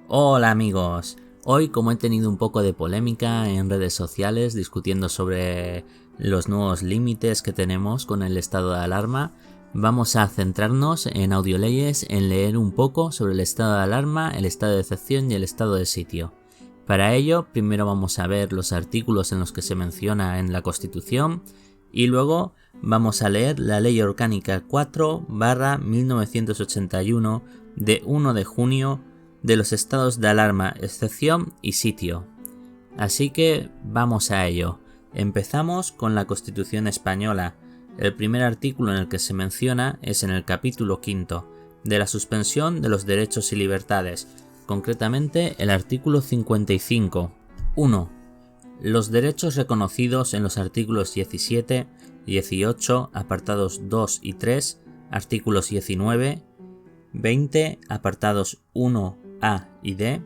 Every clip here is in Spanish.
Hola amigos, hoy como he tenido un poco de polémica en redes sociales discutiendo sobre los nuevos límites que tenemos con el estado de alarma, vamos a centrarnos en audioleyes, en leer un poco sobre el estado de alarma, el estado de excepción y el estado de sitio. Para ello, primero vamos a ver los artículos en los que se menciona en la Constitución y luego vamos a leer la Ley Orgánica 4/1981 de 1 de junio de los estados de alarma, excepción y sitio. Así que vamos a ello. Empezamos con la Constitución española. El primer artículo en el que se menciona es en el capítulo 5 de la suspensión de los derechos y libertades, concretamente el artículo 55. 1. Los derechos reconocidos en los artículos 17, 18, apartados 2 y 3, artículos 19, 20, apartados 1A y D,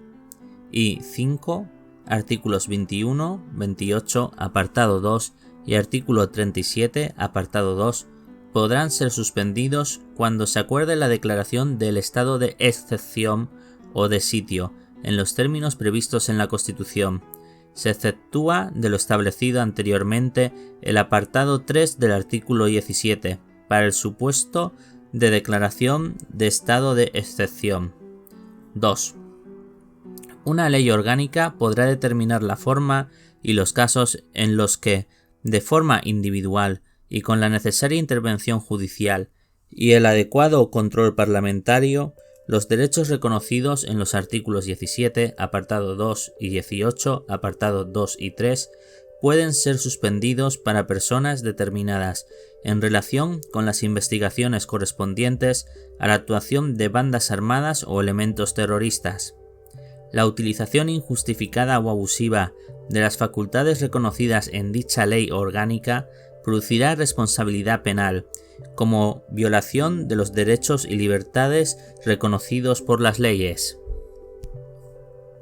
y 5, artículos 21, 28, apartado 2 y artículo 37, apartado 2, podrán ser suspendidos cuando se acuerde la declaración del estado de excepción o de sitio, en los términos previstos en la Constitución. Se exceptúa de lo establecido anteriormente el apartado 3 del artículo 17, para el supuesto de declaración de estado de excepción. 2. Una ley orgánica podrá determinar la forma y los casos en los que, de forma individual y con la necesaria intervención judicial y el adecuado control parlamentario, los derechos reconocidos en los artículos 17, apartado 2 y 18, apartado 2 y 3, pueden ser suspendidos para personas determinadas en relación con las investigaciones correspondientes a la actuación de bandas armadas o elementos terroristas. La utilización injustificada o abusiva de las facultades reconocidas en dicha ley orgánica producirá responsabilidad penal, como violación de los derechos y libertades reconocidos por las leyes.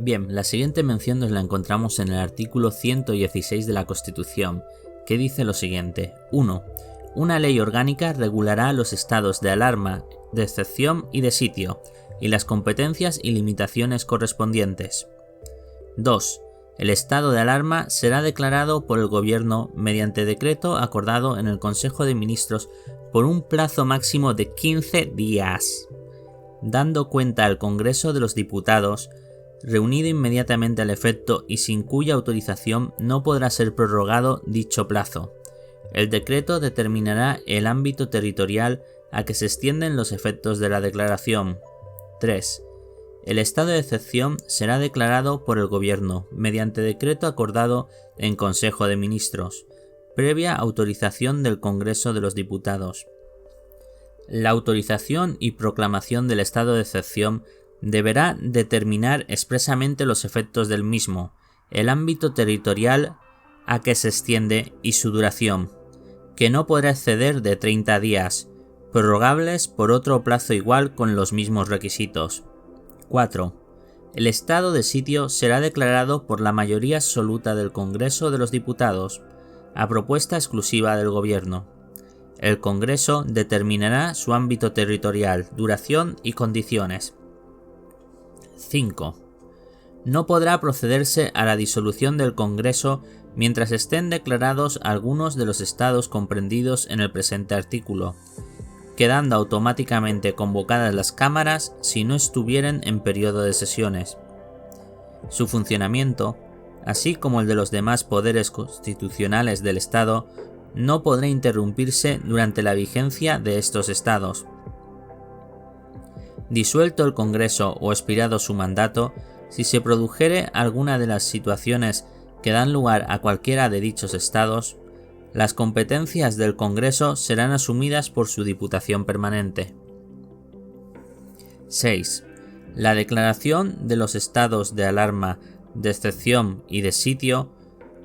Bien, la siguiente mención nos la encontramos en el artículo 116 de la Constitución, que dice lo siguiente. 1. Una ley orgánica regulará los estados de alarma, de excepción y de sitio, y las competencias y limitaciones correspondientes. 2. El estado de alarma será declarado por el Gobierno mediante decreto acordado en el Consejo de Ministros por un plazo máximo de 15 días, dando cuenta al Congreso de los Diputados, reunido inmediatamente al efecto y sin cuya autorización no podrá ser prorrogado dicho plazo. El decreto determinará el ámbito territorial a que se extienden los efectos de la declaración. 3. El estado de excepción será declarado por el Gobierno mediante decreto acordado en Consejo de Ministros, previa autorización del Congreso de los Diputados. La autorización y proclamación del estado de excepción deberá determinar expresamente los efectos del mismo, el ámbito territorial a que se extiende y su duración, que no podrá exceder de 30 días, prorrogables por otro plazo igual con los mismos requisitos. 4. El estado de sitio será declarado por la mayoría absoluta del Congreso de los Diputados, a propuesta exclusiva del Gobierno. El Congreso determinará su ámbito territorial, duración y condiciones. 5. No podrá procederse a la disolución del Congreso mientras estén declarados algunos de los estados comprendidos en el presente artículo, quedando automáticamente convocadas las cámaras si no estuvieren en periodo de sesiones. Su funcionamiento, así como el de los demás poderes constitucionales del Estado, no podrá interrumpirse durante la vigencia de estos estados. Disuelto el Congreso o expirado su mandato, si se produjere alguna de las situaciones que dan lugar a cualquiera de dichos estados, las competencias del Congreso serán asumidas por su Diputación Permanente. 6. La declaración de los estados de alarma, de excepción y de sitio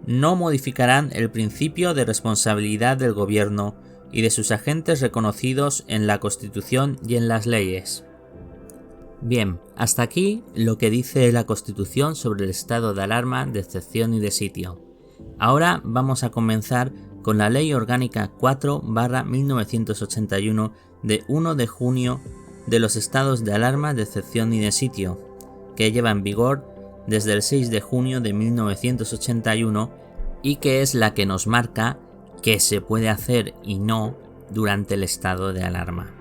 no modificarán el principio de responsabilidad del Gobierno y de sus agentes reconocidos en la Constitución y en las leyes. Bien, hasta aquí lo que dice la Constitución sobre el estado de alarma, de excepción y de sitio. Ahora vamos a comenzar con la Ley Orgánica 4/1981 de 1 de junio de los estados de alarma, de excepción y de sitio, que lleva en vigor desde el 6 de junio de 1981 y que es la que nos marca qué se puede hacer y no durante el estado de alarma.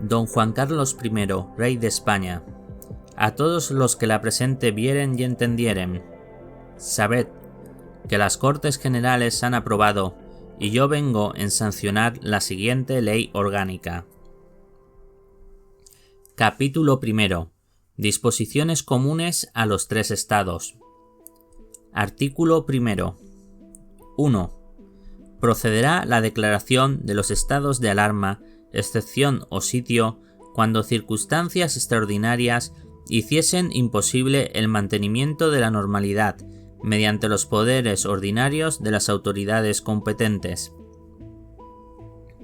Don Juan Carlos I, rey de España, a todos los que la presente vieren y entendieren, sabed que las Cortes Generales han aprobado y yo vengo en sancionar la siguiente ley orgánica. Capítulo primero. Disposiciones comunes a los 3 estados. Artículo primero. 1. Procederá la declaración de los estados de alarma, excepción o sitio cuando circunstancias extraordinarias hiciesen imposible el mantenimiento de la normalidad mediante los poderes ordinarios de las autoridades competentes.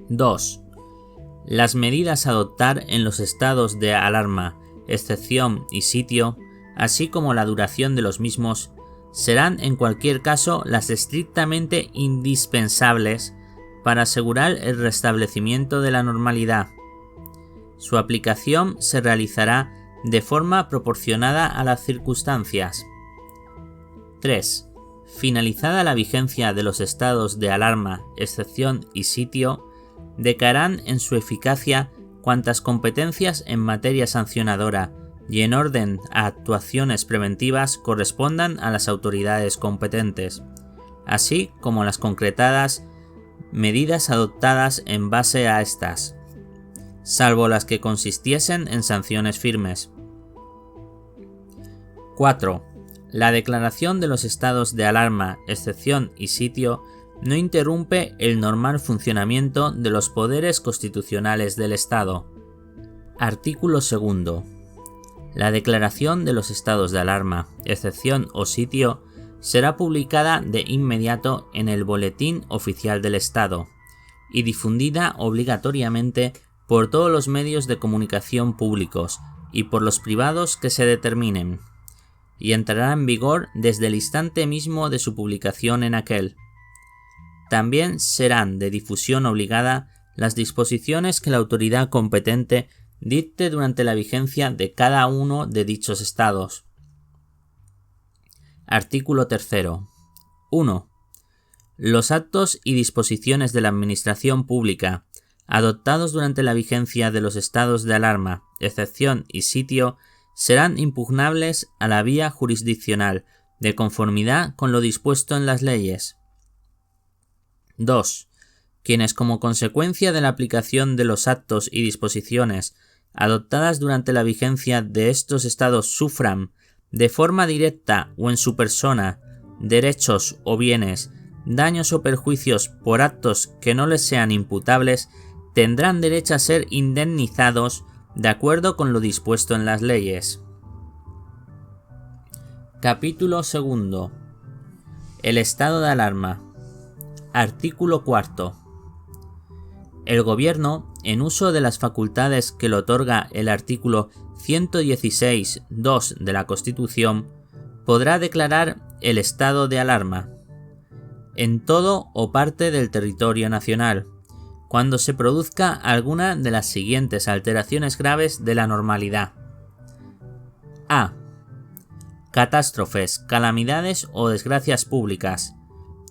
2. Las medidas a adoptar en los estados de alarma, excepción y sitio, así como la duración de los mismos, serán en cualquier caso las estrictamente indispensables para asegurar el restablecimiento de la normalidad. Su aplicación se realizará de forma proporcionada a las circunstancias. 3. Finalizada la vigencia de los estados de alarma, excepción y sitio, decaerán en su eficacia cuantas competencias en materia sancionadora y en orden a actuaciones preventivas correspondan a las autoridades competentes, así como las concretadas medidas adoptadas en base a estas, salvo las que consistiesen en sanciones firmes. 4. La declaración de los estados de alarma, excepción y sitio no interrumpe el normal funcionamiento de los poderes constitucionales del Estado. Artículo 2. La declaración de los estados de alarma, excepción o sitio será publicada de inmediato en el Boletín Oficial del Estado y difundida obligatoriamente por todos los medios de comunicación públicos y por los privados que se determinen, y entrará en vigor desde el instante mismo de su publicación en aquel. También serán de difusión obligada las disposiciones que la autoridad competente dicte durante la vigencia de cada uno de dichos estados. Artículo 3. 1. Los actos y disposiciones de la Administración Pública adoptados durante la vigencia de los estados de alarma, excepción y sitio serán impugnables a la vía jurisdiccional de conformidad con lo dispuesto en las leyes. 2. Quienes como consecuencia de la aplicación de los actos y disposiciones adoptadas durante la vigencia de estos estados sufran, de forma directa o en su persona, derechos o bienes, daños o perjuicios por actos que no les sean imputables, tendrán derecho a ser indemnizados de acuerdo con lo dispuesto en las leyes. Capítulo 2. El estado de alarma. Artículo 4. El Gobierno, en uso de las facultades que le otorga el artículo 116.2 de la Constitución, podrá declarar el estado de alarma en todo o parte del territorio nacional, cuando se produzca alguna de las siguientes alteraciones graves de la normalidad. A. Catástrofes, calamidades o desgracias públicas,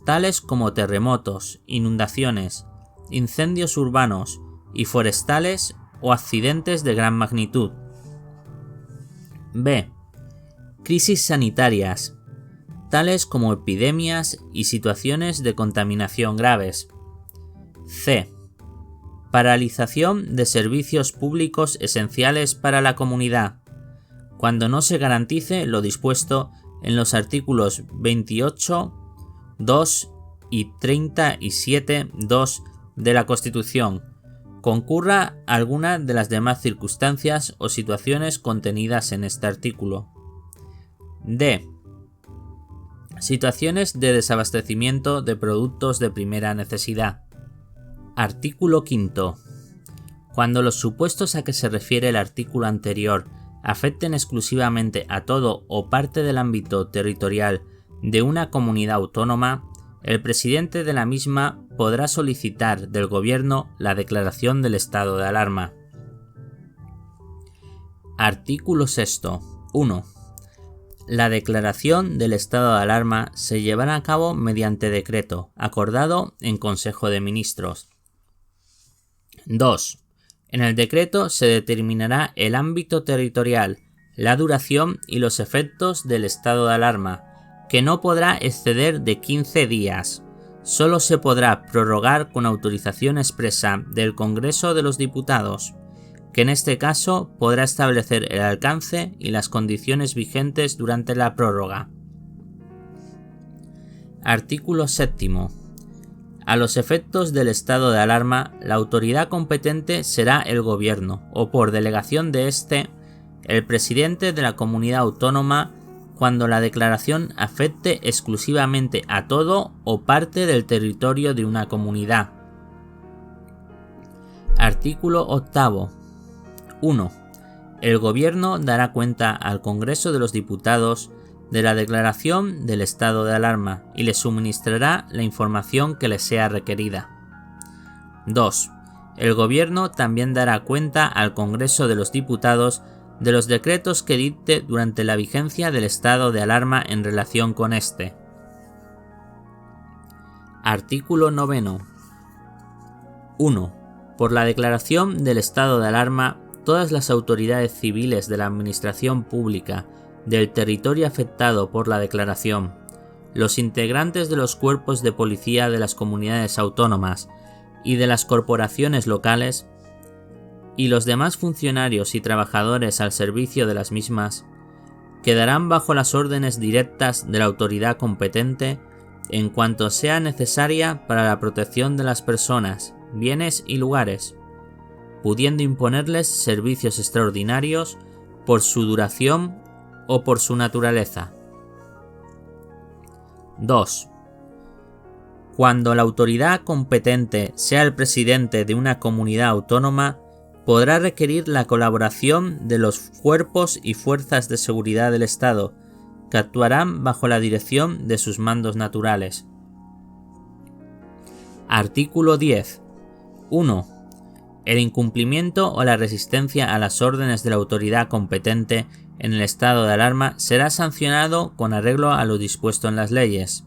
tales como terremotos, inundaciones, incendios urbanos y forestales o accidentes de gran magnitud. B. Crisis sanitarias, tales como epidemias y situaciones de contaminación graves. C. Paralización de servicios públicos esenciales para la comunidad, cuando no se garantice lo dispuesto en los artículos 28.2 y 37.2 de la Constitución, concurra alguna de las demás circunstancias o situaciones contenidas en este artículo. D. Situaciones de desabastecimiento de productos de primera necesidad. Artículo 5. Cuando los supuestos a que se refiere el artículo anterior afecten exclusivamente a todo o parte del ámbito territorial de una comunidad autónoma, el presidente de la misma podrá solicitar del Gobierno la declaración del estado de alarma. Artículo 6. 1. La declaración del estado de alarma se llevará a cabo mediante decreto, acordado en Consejo de Ministros. 2. En el decreto se determinará el ámbito territorial, la duración y los efectos del estado de alarma, que no podrá exceder de 15 días. Solo se podrá prorrogar con autorización expresa del Congreso de los Diputados, que en este caso podrá establecer el alcance y las condiciones vigentes durante la prórroga. Artículo 7. A los efectos del estado de alarma, la autoridad competente será el Gobierno, o por delegación de éste, el presidente de la comunidad autónoma, cuando la declaración afecte exclusivamente a todo o parte del territorio de una comunidad. Artículo 8. 1. El Gobierno dará cuenta al Congreso de los Diputados de la declaración del estado de alarma y le suministrará la información que le sea requerida. 2. El Gobierno también dará cuenta al Congreso de los Diputados de los decretos que dicte durante la vigencia del estado de alarma en relación con este. Artículo 9. 1. Por la declaración del estado de alarma, todas las autoridades civiles de la administración pública del territorio afectado por la declaración, los integrantes de los cuerpos de policía de las comunidades autónomas y de las corporaciones locales, y los demás funcionarios y trabajadores al servicio de las mismas, quedarán bajo las órdenes directas de la autoridad competente en cuanto sea necesaria para la protección de las personas, bienes y lugares, pudiendo imponerles servicios extraordinarios por su duración o por su naturaleza. 2. Cuando la autoridad competente sea el presidente de una comunidad autónoma, podrá requerir la colaboración de los cuerpos y fuerzas de seguridad del Estado, que actuarán bajo la dirección de sus mandos naturales. Artículo 10. 1. El incumplimiento o la resistencia a las órdenes de la autoridad competente en el estado de alarma será sancionado con arreglo a lo dispuesto en las leyes.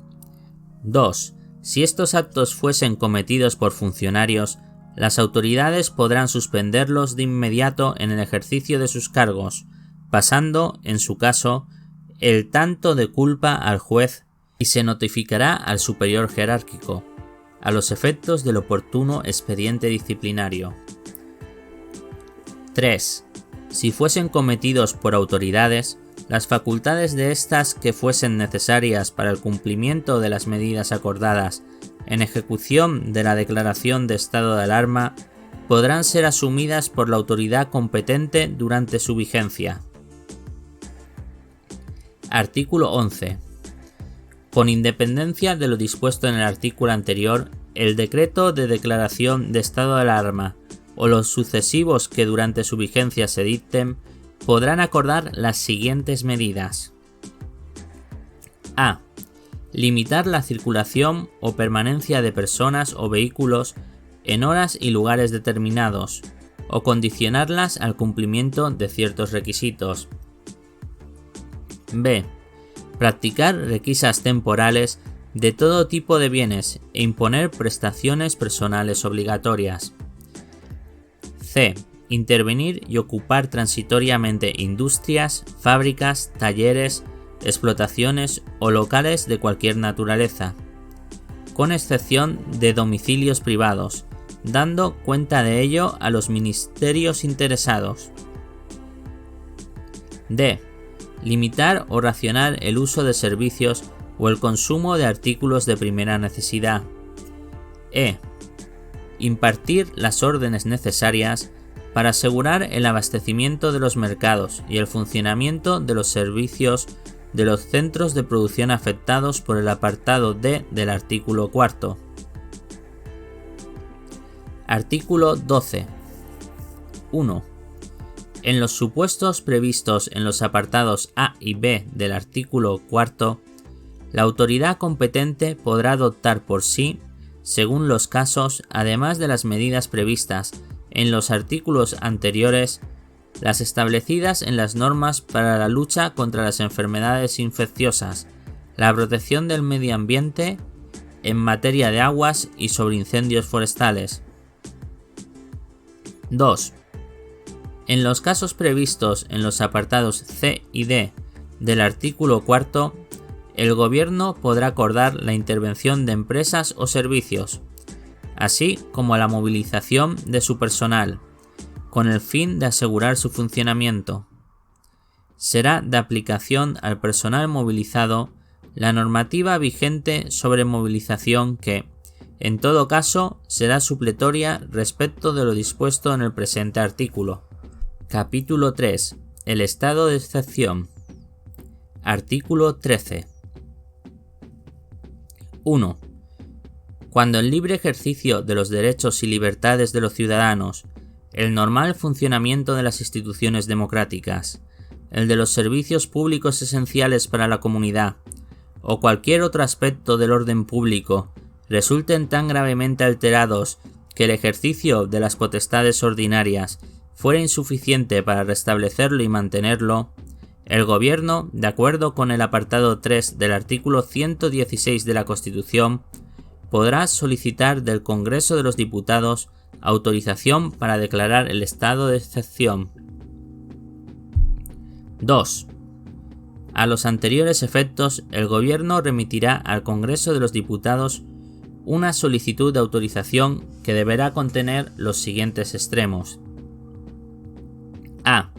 2. Si estos actos fuesen cometidos por funcionarios, las autoridades podrán suspenderlos de inmediato en el ejercicio de sus cargos, pasando, en su caso, el tanto de culpa al juez y se notificará al superior jerárquico, a los efectos del oportuno expediente disciplinario. 3. Si fuesen cometidos por autoridades, las facultades de estas que fuesen necesarias para el cumplimiento de las medidas acordadas en ejecución de la declaración de estado de alarma podrán ser asumidas por la autoridad competente durante su vigencia. Artículo 11. Con independencia de lo dispuesto en el artículo anterior, el decreto de declaración de estado de alarma o los sucesivos que durante su vigencia se dicten podrán acordar las siguientes medidas. A. Limitar la circulación o permanencia de personas o vehículos en horas y lugares determinados, o condicionarlas al cumplimiento de ciertos requisitos. B. Practicar requisas temporales de todo tipo de bienes e imponer prestaciones personales obligatorias. C. Intervenir y ocupar transitoriamente industrias, fábricas, talleres, explotaciones o locales de cualquier naturaleza, con excepción de domicilios privados, dando cuenta de ello a los ministerios interesados. D. Limitar o racionar el uso de servicios o el consumo de artículos de primera necesidad. E. Impartir las órdenes necesarias para asegurar el abastecimiento de los mercados y el funcionamiento de los servicios de los centros de producción afectados por el apartado D del artículo 4. Artículo 12. 1. En los supuestos previstos en los apartados A y B del artículo 4, la autoridad competente podrá adoptar por sí, según los casos, además de las medidas previstas en los artículos anteriores, las establecidas en las normas para la lucha contra las enfermedades infecciosas, la protección del medio ambiente en materia de aguas y sobre incendios forestales. 2. En los casos previstos en los apartados C y D del artículo 4, el Gobierno podrá acordar la intervención de empresas o servicios, así como la movilización de su personal, con el fin de asegurar su funcionamiento. Será de aplicación al personal movilizado la normativa vigente sobre movilización que, en todo caso, será supletoria respecto de lo dispuesto en el presente artículo. Capítulo 3. El estado de excepción. Artículo 13. 1. Cuando el libre ejercicio de los derechos y libertades de los ciudadanos, el normal funcionamiento de las instituciones democráticas, el de los servicios públicos esenciales para la comunidad, o cualquier otro aspecto del orden público resulten tan gravemente alterados que el ejercicio de las potestades ordinarias fuera insuficiente para restablecerlo y mantenerlo, el Gobierno, de acuerdo con el apartado 3 del artículo 116 de la Constitución, podrá solicitar del Congreso de los Diputados autorización para declarar el estado de excepción. 2. A los anteriores efectos, el Gobierno remitirá al Congreso de los Diputados una solicitud de autorización que deberá contener los siguientes extremos. A.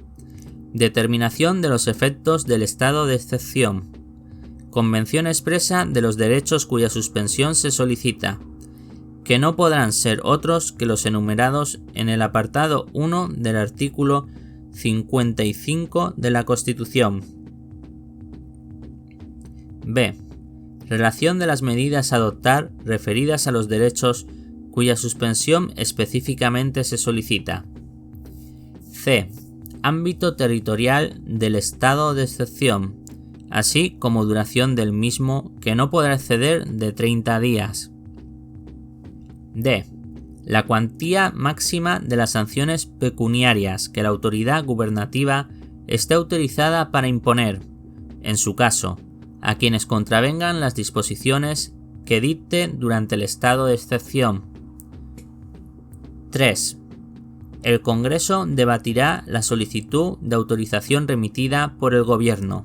Determinación de los efectos del estado de excepción. Convención expresa de los derechos cuya suspensión se solicita, que no podrán ser otros que los enumerados en el apartado 1 del artículo 55 de la Constitución. B. Relación de las medidas a adoptar referidas a los derechos cuya suspensión específicamente se solicita. C. Ámbito territorial del estado de excepción, así como duración del mismo, que no podrá exceder de 30 días. D. La cuantía máxima de las sanciones pecuniarias que la autoridad gubernativa esté autorizada para imponer, en su caso, a quienes contravengan las disposiciones que dicte durante el estado de excepción. 3. El Congreso debatirá la solicitud de autorización remitida por el Gobierno,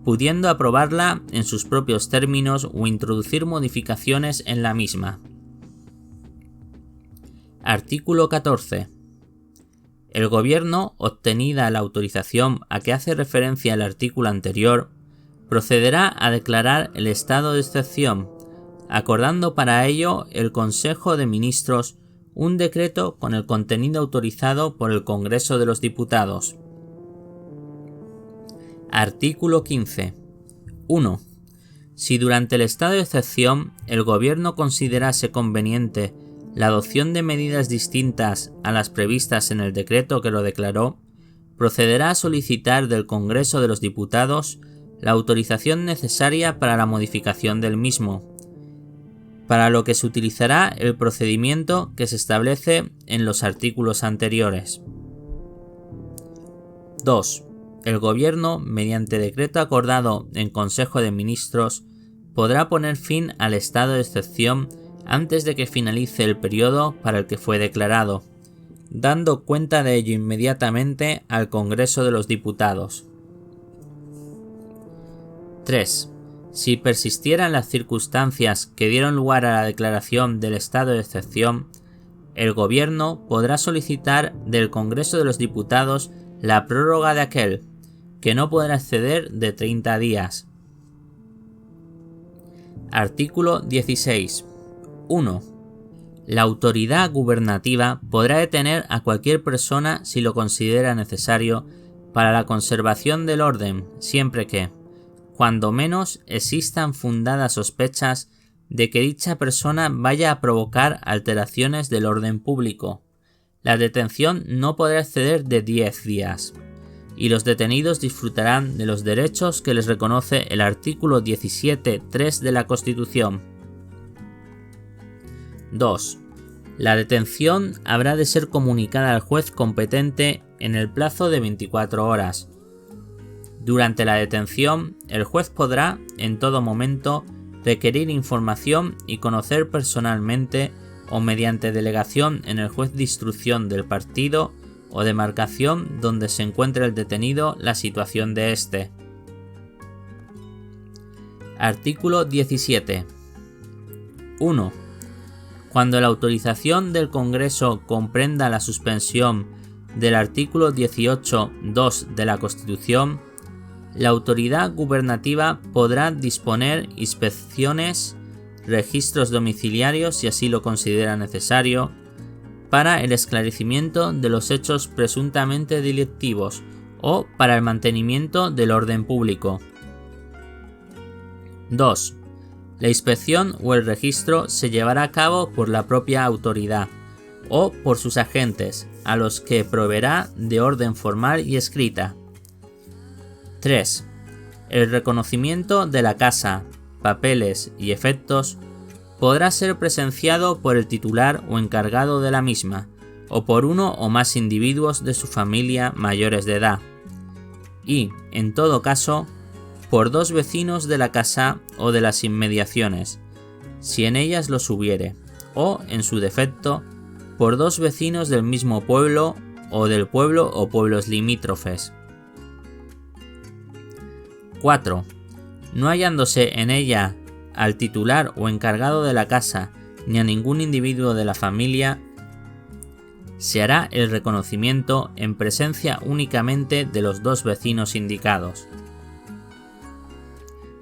pudiendo aprobarla en sus propios términos o introducir modificaciones en la misma. Artículo 14. El Gobierno, obtenida la autorización a que hace referencia el artículo anterior, procederá a declarar el estado de excepción, acordando para ello el Consejo de Ministros un decreto con el contenido autorizado por el Congreso de los Diputados. Artículo 15. 1. Si durante el estado de excepción el Gobierno considerase conveniente la adopción de medidas distintas a las previstas en el decreto que lo declaró, procederá a solicitar del Congreso de los Diputados la autorización necesaria para la modificación del mismo, para lo que se utilizará el procedimiento que se establece en los artículos anteriores. 2. El Gobierno, mediante decreto acordado en Consejo de Ministros, podrá poner fin al estado de excepción antes de que finalice el periodo para el que fue declarado, dando cuenta de ello inmediatamente al Congreso de los Diputados. 3. Si persistieran las circunstancias que dieron lugar a la declaración del estado de excepción, el Gobierno podrá solicitar del Congreso de los Diputados la prórroga de aquel, que no podrá exceder de 30 días. Artículo 16. 1. La autoridad gubernativa podrá detener a cualquier persona si lo considera necesario para la conservación del orden, siempre que, cuando menos, existan fundadas sospechas de que dicha persona vaya a provocar alteraciones del orden público. La detención no podrá exceder de 10 días, y los detenidos disfrutarán de los derechos que les reconoce el artículo 17.3 de la Constitución. 2. La detención habrá de ser comunicada al juez competente en el plazo de 24 horas. Durante la detención, el juez podrá, en todo momento, requerir información y conocer personalmente o mediante delegación en el juez de instrucción del partido o demarcación donde se encuentre el detenido la situación de éste. Artículo 17. 1. Cuando la autorización del Congreso comprenda la suspensión del artículo 18.2 de la Constitución, la autoridad gubernativa podrá disponer inspecciones, registros domiciliarios si así lo considera necesario, para el esclarecimiento de los hechos presuntamente delictivos o para el mantenimiento del orden público. 2. La inspección o el registro se llevará a cabo por la propia autoridad o por sus agentes, a los que proveerá de orden formal y escrita. 3. El reconocimiento de la casa, papeles y efectos podrá ser presenciado por el titular o encargado de la misma, o por uno o más individuos de su familia mayores de edad, y, en todo caso, por 2 vecinos de la casa o de las inmediaciones, si en ellas los hubiere, o, en su defecto, por 2 vecinos del mismo pueblo o del pueblo o pueblos limítrofes. 4. No hallándose en ella al titular o encargado de la casa ni a ningún individuo de la familia, se hará el reconocimiento en presencia únicamente de los 2 vecinos indicados.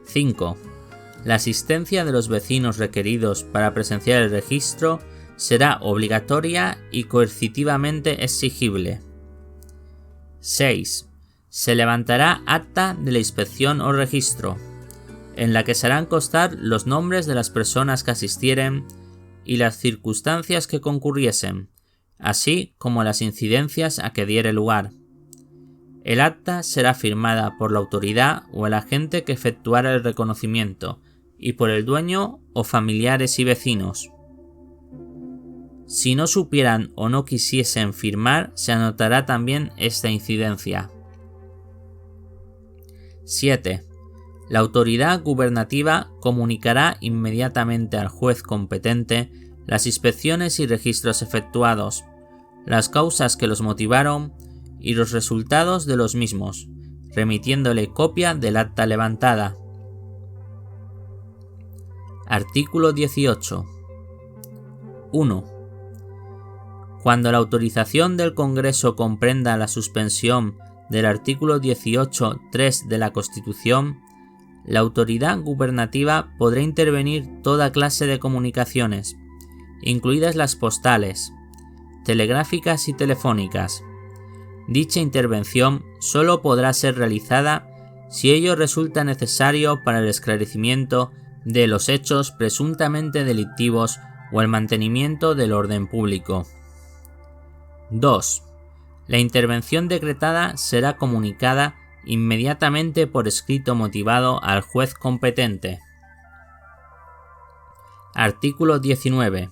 5. La asistencia de los vecinos requeridos para presenciar el registro será obligatoria y coercitivamente exigible. 6. Se levantará acta de la inspección o registro, en la que se harán constar los nombres de las personas que asistieren y las circunstancias que concurriesen, así como las incidencias a que diere lugar. El acta será firmada por la autoridad o el agente que efectuara el reconocimiento y por el dueño o familiares y vecinos. Si no supieran o no quisiesen firmar, se anotará también esta incidencia. 7. La autoridad gubernativa comunicará inmediatamente al juez competente las inspecciones y registros efectuados, las causas que los motivaron y los resultados de los mismos, remitiéndole copia del acta levantada. Artículo 18. 1. Cuando la autorización del Congreso comprenda la suspensión del artículo 18.3 de la Constitución, la autoridad gubernativa podrá intervenir toda clase de comunicaciones, incluidas las postales, telegráficas y telefónicas. Dicha intervención solo podrá ser realizada si ello resulta necesario para el esclarecimiento de los hechos presuntamente delictivos o el mantenimiento del orden público. 2. La intervención decretada será comunicada inmediatamente por escrito motivado al juez competente. Artículo 19.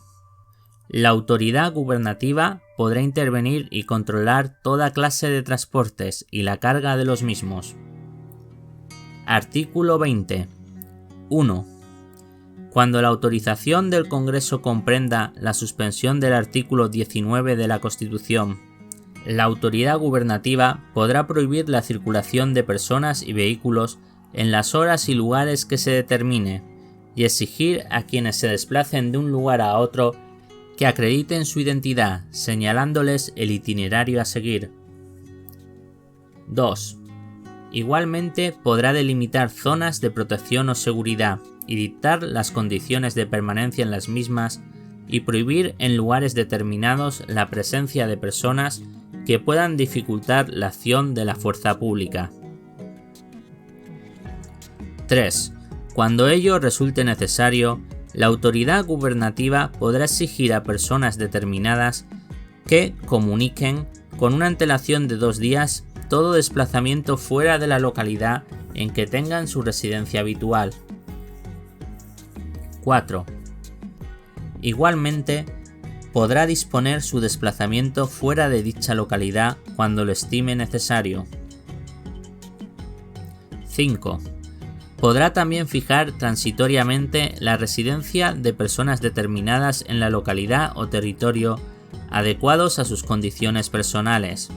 La autoridad gubernativa podrá intervenir y controlar toda clase de transportes y la carga de los mismos. Artículo 20. 1. Cuando la autorización del Congreso comprenda la suspensión del artículo 19 de la Constitución, la autoridad gubernativa podrá prohibir la circulación de personas y vehículos en las horas y lugares que se determine y exigir a quienes se desplacen de un lugar a otro que acrediten su identidad, señalándoles el itinerario a seguir. 2. Igualmente podrá delimitar zonas de protección o seguridad y dictar las condiciones de permanencia en las mismas y prohibir en lugares determinados la presencia de personas que puedan dificultar la acción de la fuerza pública. 3. Cuando ello resulte necesario, la autoridad gubernativa podrá exigir a personas determinadas que comuniquen con una antelación de 2 días todo desplazamiento fuera de la localidad en que tengan su residencia habitual. 4. Igualmente, podrá disponer su desplazamiento fuera de dicha localidad cuando lo estime necesario. 5. Podrá también fijar transitoriamente la residencia de personas determinadas en la localidad o territorio adecuados a sus condiciones personales.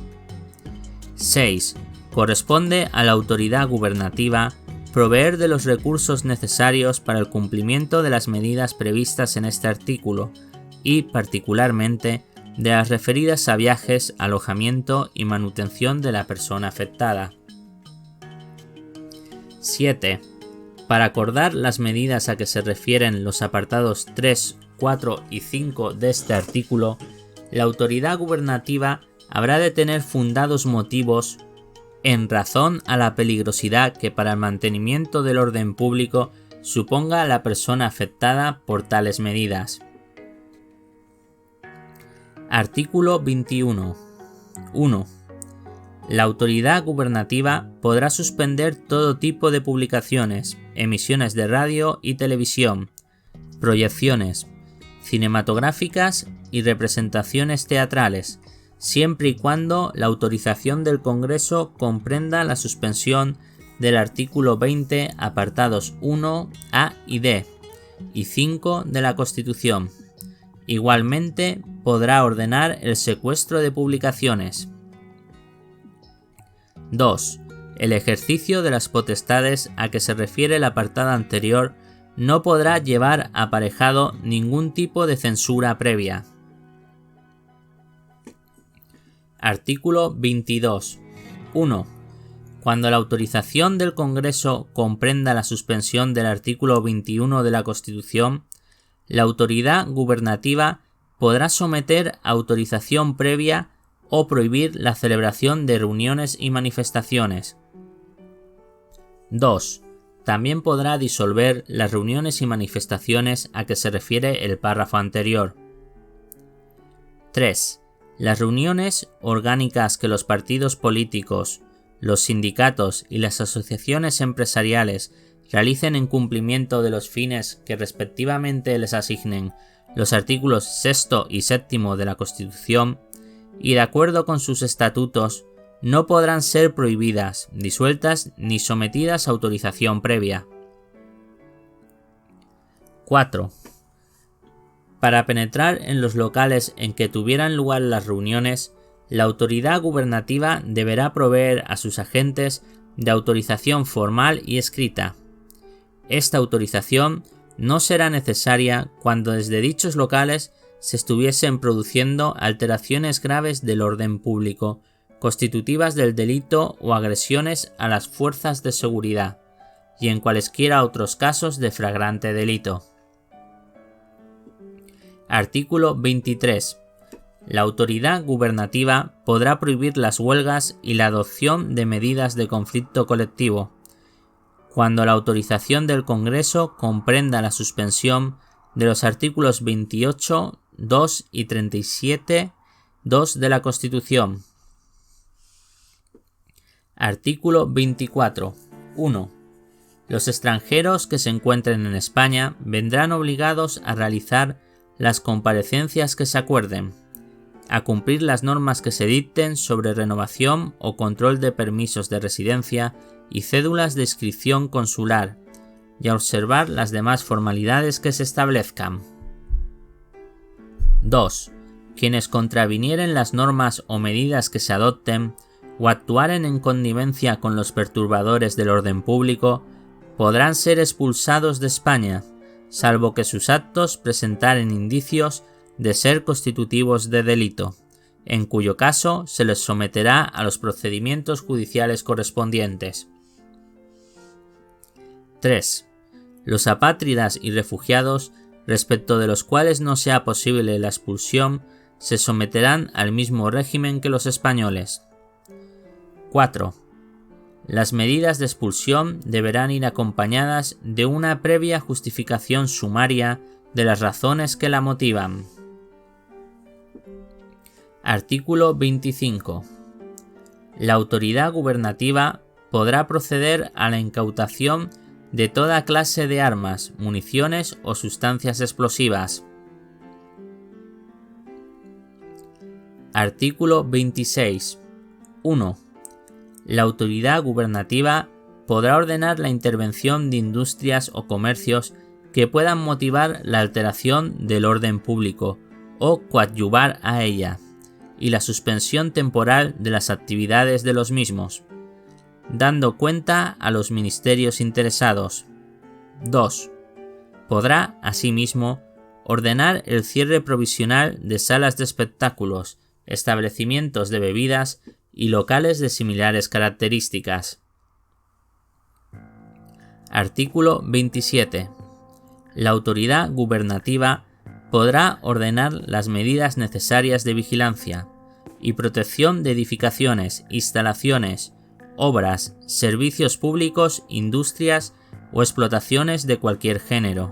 6. Corresponde a la autoridad gubernativa proveer de los recursos necesarios para el cumplimiento de las medidas previstas en este artículo y, particularmente, de las referidas a viajes, alojamiento y manutención de la persona afectada. 7. Para acordar las medidas a que se refieren los apartados 3, 4 y 5 de este artículo, la autoridad gubernativa habrá de tener fundados motivos en razón a la peligrosidad que para el mantenimiento del orden público suponga a la persona afectada por tales medidas. Artículo 21. 1. La autoridad gubernativa podrá suspender todo tipo de publicaciones, emisiones de radio y televisión, proyecciones cinematográficas y representaciones teatrales, siempre y cuando la autorización del Congreso comprenda la suspensión del artículo 20, apartados 1, A y D, y 5 de la Constitución. Igualmente, podrá ordenar el secuestro de publicaciones. 2. El ejercicio de las potestades a que se refiere el apartado anterior no podrá llevar aparejado ningún tipo de censura previa. Artículo 22. 1. Cuando la autorización del Congreso comprenda la suspensión del artículo 21 de la Constitución, la autoridad gubernativa podrá someter a autorización previa o prohibir la celebración de reuniones y manifestaciones. 2. También podrá disolver las reuniones y manifestaciones a que se refiere el párrafo anterior. 3. Las reuniones orgánicas que los partidos políticos, los sindicatos y las asociaciones empresariales realicen en cumplimiento de los fines que respectivamente les asignen los artículos 6 y 7 de la Constitución, y de acuerdo con sus estatutos, no podrán ser prohibidas, disueltas ni sometidas a autorización previa. 4. Para penetrar en los locales en que tuvieran lugar las reuniones, la autoridad gubernativa deberá proveer a sus agentes de autorización formal y escrita. Esta autorización no será necesaria cuando desde dichos locales se estuviesen produciendo alteraciones graves del orden público, constitutivas del delito o agresiones a las fuerzas de seguridad, y en cualesquiera otros casos de flagrante delito. Artículo 23. La autoridad gubernativa podrá prohibir las huelgas y la adopción de medidas de conflicto colectivo, cuando la autorización del Congreso comprenda la suspensión de los artículos 28, 2 y 37, 2 de la Constitución. Artículo 24. 1. Los extranjeros que se encuentren en España vendrán obligados a realizar las comparecencias que se acuerden, a cumplir las normas que se dicten sobre renovación o control de permisos de residencia y cédulas de inscripción consular, y a observar las demás formalidades que se establezcan. 2. Quienes contravinieren las normas o medidas que se adopten o actuaren en connivencia con los perturbadores del orden público podrán ser expulsados de España, salvo que sus actos presentaren indicios de ser constitutivos de delito, en cuyo caso se les someterá a los procedimientos judiciales correspondientes. 3. Los apátridas y refugiados, respecto de los cuales no sea posible la expulsión, se someterán al mismo régimen que los españoles. 4. Las medidas de expulsión deberán ir acompañadas de una previa justificación sumaria de las razones que la motivan. Artículo 25. La autoridad gubernativa podrá proceder a la incautación de toda clase de armas, municiones o sustancias explosivas. Artículo 26. 1. La autoridad gubernativa podrá ordenar la intervención de industrias o comercios que puedan motivar la alteración del orden público o coadyuvar a ella, y la suspensión temporal de las actividades de los mismos, dando cuenta a los ministerios interesados. 2. Podrá, asimismo, ordenar el cierre provisional de salas de espectáculos, establecimientos de bebidas y locales de similares características. Artículo 27. La autoridad gubernativa podrá ordenar las medidas necesarias de vigilancia y protección de edificaciones, instalaciones, obras, servicios públicos, industrias o explotaciones de cualquier género.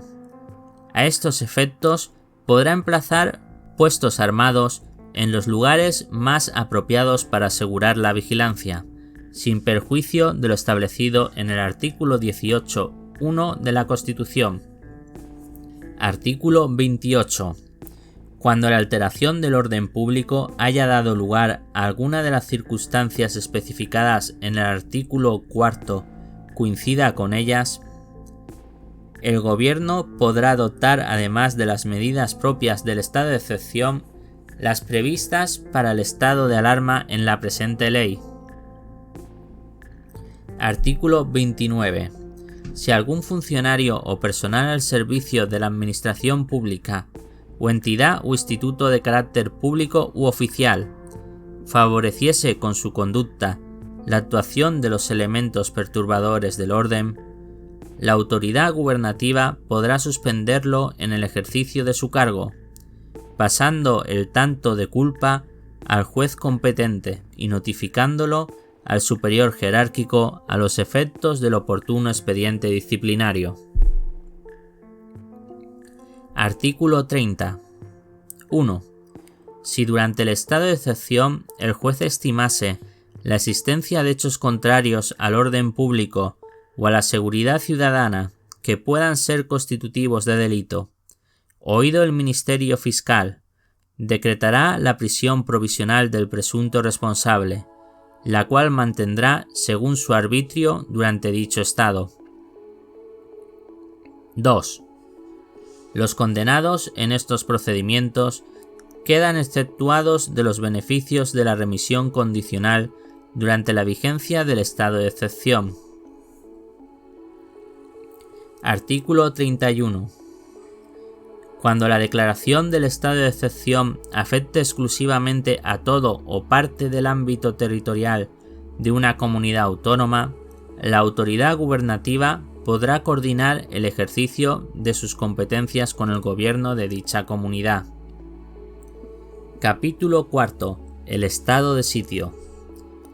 A estos efectos podrá emplazar puestos armados en los lugares más apropiados para asegurar la vigilancia, sin perjuicio de lo establecido en el artículo 18.1 de la Constitución. Artículo 28. Cuando la alteración del orden público haya dado lugar a alguna de las circunstancias especificadas en el artículo 4 coincida con ellas, el Gobierno podrá adoptar, además de las medidas propias del estado de excepción, las previstas para el estado de alarma en la presente ley. Artículo 29. Si algún funcionario o personal al servicio de la administración pública o entidad o instituto de carácter público u oficial favoreciese con su conducta la actuación de los elementos perturbadores del orden, la autoridad gubernativa podrá suspenderlo en el ejercicio de su cargo, pasando el tanto de culpa al juez competente y notificándolo al superior jerárquico a los efectos del oportuno expediente disciplinario. Artículo 30. 1. Si durante el estado de excepción el juez estimase la existencia de hechos contrarios al orden público o a la seguridad ciudadana que puedan ser constitutivos de delito, oído el Ministerio Fiscal, decretará la prisión provisional del presunto responsable, la cual mantendrá según su arbitrio durante dicho estado. 2. Los condenados en estos procedimientos quedan exceptuados de los beneficios de la remisión condicional durante la vigencia del estado de excepción. Artículo 31. Cuando la declaración del estado de excepción afecte exclusivamente a todo o parte del ámbito territorial de una comunidad autónoma, la autoridad gubernativa podrá coordinar el ejercicio de sus competencias con el gobierno de dicha comunidad. Capítulo 4. El estado de sitio.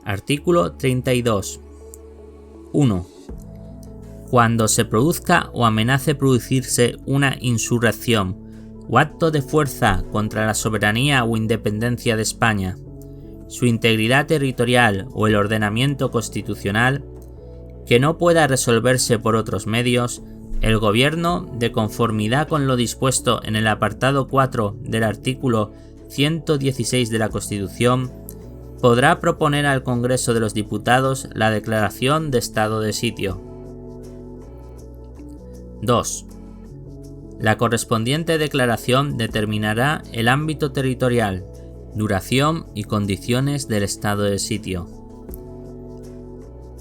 Artículo 32. 1. Cuando se produzca o amenace producirse una insurrección o acto de fuerza contra la soberanía o independencia de España, su integridad territorial o el ordenamiento constitucional, que no pueda resolverse por otros medios, el Gobierno, de conformidad con lo dispuesto en el apartado 4 del artículo 116 de la Constitución, podrá proponer al Congreso de los Diputados la declaración de estado de sitio. 2. La correspondiente declaración determinará el ámbito territorial, duración y condiciones del estado de sitio.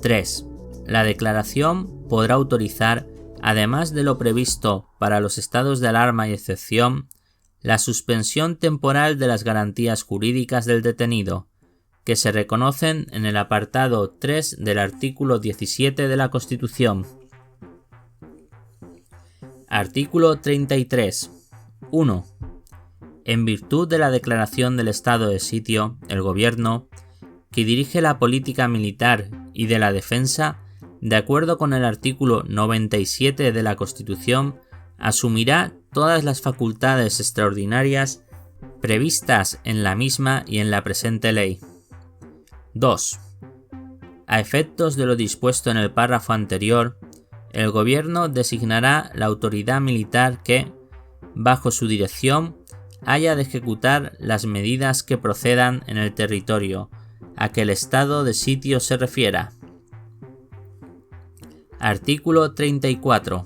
3. La declaración podrá autorizar, además de lo previsto para los estados de alarma y excepción, la suspensión temporal de las garantías jurídicas del detenido, que se reconocen en el apartado 3 del artículo 17 de la Constitución. Artículo 33. 1. En virtud de la declaración del estado de sitio, el Gobierno, que dirige la política militar y de la defensa, de acuerdo con el artículo 97 de la Constitución, asumirá todas las facultades extraordinarias previstas en la misma y en la presente ley. 2. A efectos de lo dispuesto en el párrafo anterior, el Gobierno designará la autoridad militar que, bajo su dirección, haya de ejecutar las medidas que procedan en el territorio a que el estado de sitio se refiera. Artículo 34.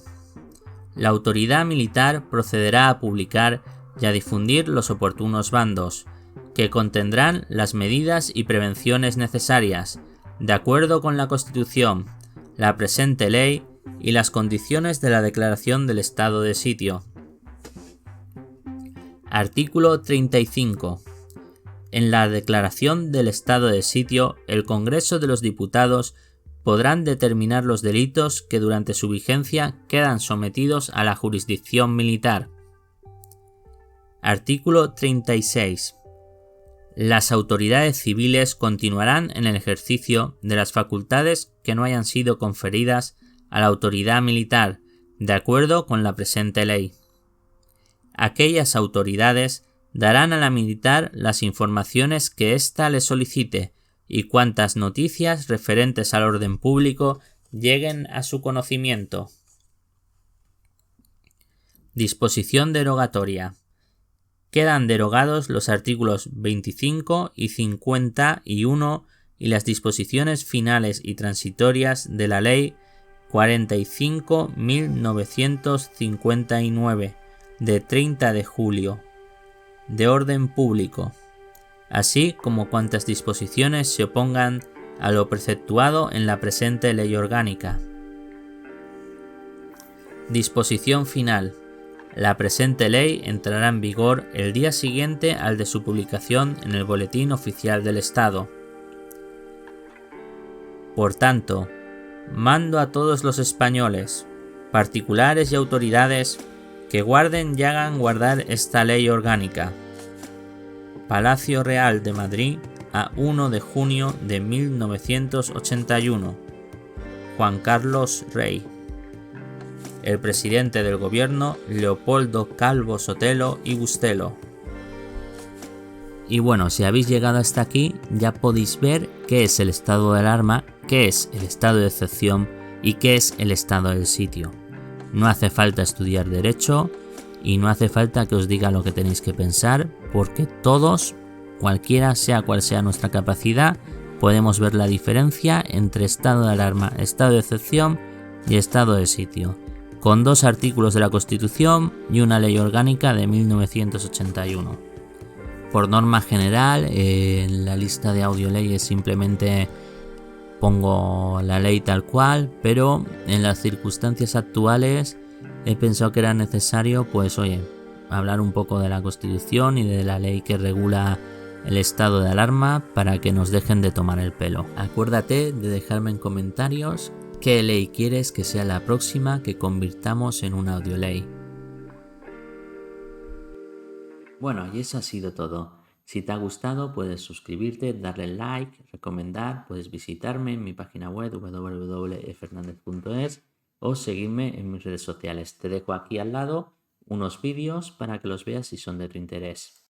La autoridad militar procederá a publicar y a difundir los oportunos bandos, que contendrán las medidas y prevenciones necesarias, de acuerdo con la Constitución, la presente ley y las condiciones de la declaración del estado de sitio. Artículo 35. En la declaración del estado de sitio, el Congreso de los Diputados podrán determinar los delitos que durante su vigencia quedan sometidos a la jurisdicción militar. Artículo 36. Las autoridades civiles continuarán en el ejercicio de las facultades que no hayan sido conferidas a la autoridad militar, de acuerdo con la presente ley. Aquellas autoridades darán a la militar las informaciones que ésta le solicite y cuantas noticias referentes al orden público lleguen a su conocimiento. Disposición derogatoria. Quedan derogados los artículos 25 y 51 y las disposiciones finales y transitorias de la Ley 45.959 de 30 de julio de orden público, así como cuantas disposiciones se opongan a lo preceptuado en la presente ley orgánica. Disposición final. La presente ley entrará en vigor el día siguiente al de su publicación en el Boletín Oficial del Estado. Por tanto, mando a todos los españoles, particulares y autoridades, que guarden y hagan guardar esta ley orgánica. Palacio Real de Madrid, a 1 de junio de 1981. Juan Carlos Rey. El presidente del gobierno, Leopoldo Calvo Sotelo y Bustelo. Y bueno, si habéis llegado hasta aquí, ya podéis ver qué es el estado de alarma, qué es el estado de excepción y qué es el estado del sitio. No hace falta estudiar derecho y no hace falta que os diga lo que tenéis que pensar, porque todos, cualquiera sea cual sea nuestra capacidad, podemos ver la diferencia entre estado de alarma, estado de excepción y estado de sitio, con 2 artículos de la Constitución y una ley orgánica de 1981. Por norma general, en la lista de audioleyes simplemente pongo la ley tal cual, pero en las circunstancias actuales he pensado que era necesario, pues oye, hablar un poco de la Constitución y de la ley que regula el estado de alarma para que nos dejen de tomar el pelo. Acuérdate de dejarme en comentarios qué ley quieres que sea la próxima que convirtamos en una audioley. Bueno, y eso ha sido todo. Si te ha gustado, puedes suscribirte, darle like, recomendar, puedes visitarme en mi página web www.efernandez.es o seguirme en mis redes sociales. Te dejo aquí al lado unos vídeos para que los veas si son de tu interés.